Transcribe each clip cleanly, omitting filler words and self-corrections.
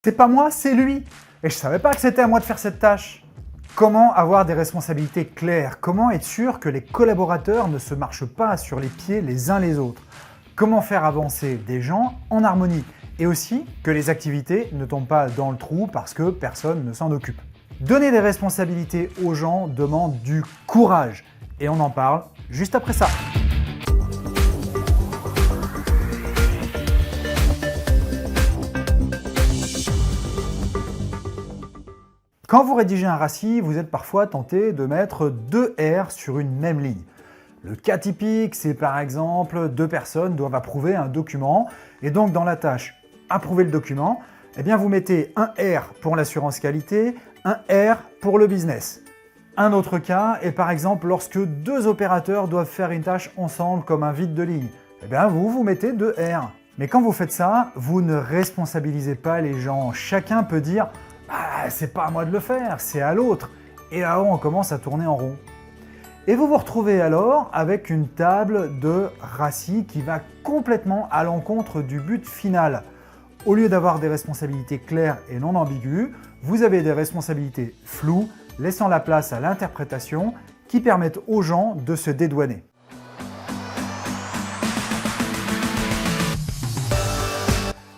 C'est pas moi, c'est lui. Et je savais pas que c'était à moi de faire cette tâche. Comment avoir des responsabilités claires? Comment être sûr que les collaborateurs ne se marchent pas sur les pieds les uns les autres? Comment faire avancer des gens en harmonie? Et aussi que les activités ne tombent pas dans le trou parce que personne ne s'en occupe. Donner des responsabilités aux gens demande du courage. Et on en parle juste après ça. Quand vous rédigez un RACI, vous êtes parfois tenté de mettre 2 R sur une même ligne. Le cas typique, c'est par exemple 2 personnes doivent approuver un document et donc dans la tâche « Approuver le document », eh bien vous mettez un R pour l'assurance qualité, un R pour le business. Un autre cas est par exemple lorsque 2 opérateurs doivent faire une tâche ensemble comme un vide de ligne. Eh bien vous mettez 2 R. Mais quand vous faites ça, vous ne responsabilisez pas les gens. Chacun peut dire « Ah, c'est pas à moi de le faire, c'est à l'autre ». Et là on commence à tourner en rond. Et vous vous retrouvez alors avec une table de RACI qui va complètement à l'encontre du but final. Au lieu d'avoir des responsabilités claires et non ambiguës, vous avez des responsabilités floues, laissant la place à l'interprétation qui permettent aux gens de se dédouaner.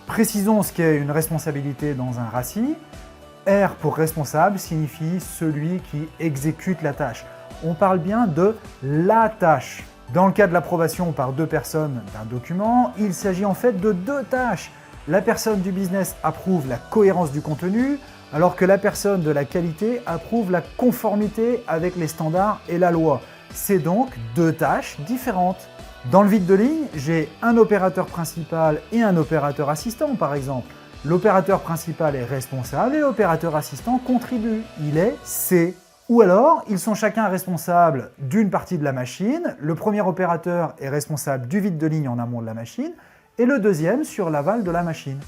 Précisons ce qu'est une responsabilité dans un RACI. R pour responsable signifie celui qui exécute la tâche. On parle bien de la tâche. Dans le cas de l'approbation par 2 personnes d'un document, il s'agit en fait de 2 tâches. La personne du business approuve la cohérence du contenu, alors que la personne de la qualité approuve la conformité avec les standards et la loi. C'est donc 2 tâches différentes. Dans le vide de ligne, j'ai un opérateur principal et un opérateur assistant par exemple. L'opérateur principal est responsable et l'opérateur assistant contribue. Il est C. Ou alors, ils sont chacun responsables d'une partie de la machine. Le premier opérateur est responsable du vide de ligne en amont de la machine et le deuxième sur l'aval de la machine.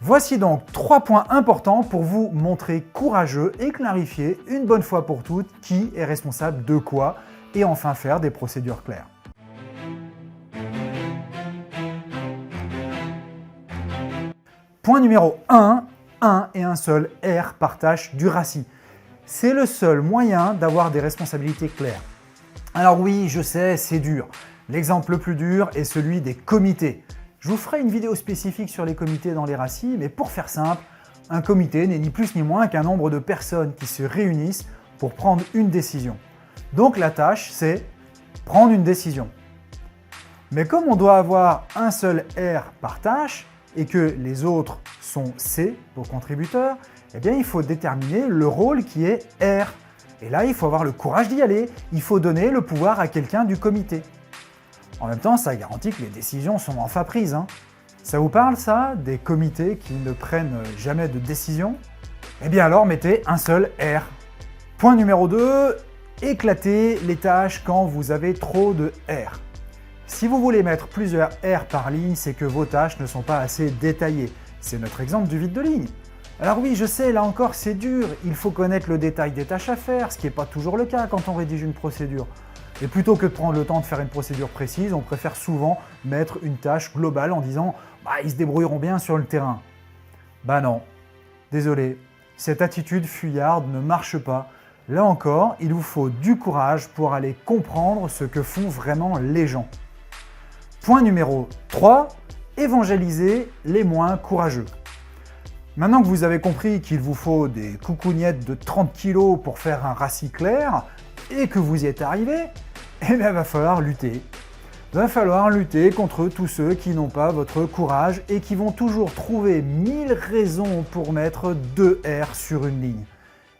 Voici donc 3 points importants pour vous montrer courageux et clarifier une bonne fois pour toutes qui est responsable de quoi et enfin faire des procédures claires. Point numéro 1, un et un seul R par tâche du RACI. C'est le seul moyen d'avoir des responsabilités claires. Alors oui, je sais, c'est dur. L'exemple le plus dur est celui des comités. Je vous ferai une vidéo spécifique sur les comités dans les RACI, mais pour faire simple, un comité n'est ni plus ni moins qu'un nombre de personnes qui se réunissent pour prendre une décision. Donc la tâche, c'est prendre une décision. Mais comme on doit avoir un seul R par tâche, et que les autres sont C pour contributeurs, eh bien il faut déterminer le rôle qui est R. Et là, il faut avoir le courage d'y aller, il faut donner le pouvoir à quelqu'un du comité. En même temps, ça garantit que les décisions sont enfin prises. Ça vous parle ça, des comités qui ne prennent jamais de décision? Eh bien alors, mettez un seul R. Point numéro 2, éclatez les tâches quand vous avez trop de R. Si vous voulez mettre plusieurs R par ligne, c'est que vos tâches ne sont pas assez détaillées. C'est notre exemple du vide de ligne. Alors oui, je sais, là encore c'est dur, il faut connaître le détail des tâches à faire, ce qui n'est pas toujours le cas quand on rédige une procédure. Et plutôt que de prendre le temps de faire une procédure précise, on préfère souvent mettre une tâche globale en disant « bah ils se débrouilleront bien sur le terrain ». Bah non, désolé, cette attitude fuyarde ne marche pas. Là encore, il vous faut du courage pour aller comprendre ce que font vraiment les gens. Point numéro 3, évangéliser les moins courageux. Maintenant que vous avez compris qu'il vous faut des coucougnettes de 30 kg pour faire un RACI clair et que vous y êtes arrivé, eh bien, il va falloir lutter. Il va falloir lutter contre tous ceux qui n'ont pas votre courage et qui vont toujours trouver 1000 raisons pour mettre 2 R sur une ligne.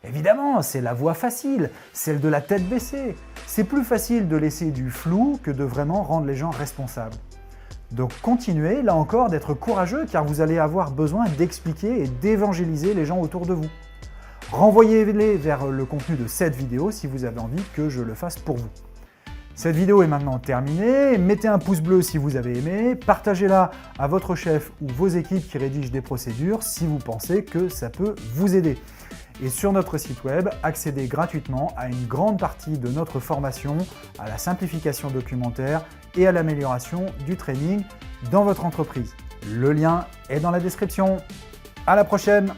Évidemment, c'est la voie facile, celle de la tête baissée. C'est plus facile de laisser du flou que de vraiment rendre les gens responsables. Donc continuez, là encore, d'être courageux car vous allez avoir besoin d'expliquer et d'évangéliser les gens autour de vous. Renvoyez-les vers le contenu de cette vidéo si vous avez envie que je le fasse pour vous. Cette vidéo est maintenant terminée, mettez un pouce bleu si vous avez aimé, partagez-la à votre chef ou vos équipes qui rédigent des procédures si vous pensez que ça peut vous aider. Et sur notre site web, accédez gratuitement à une grande partie de notre formation à la simplification documentaire et à l'amélioration du training dans votre entreprise. Le lien est dans la description. À la prochaine!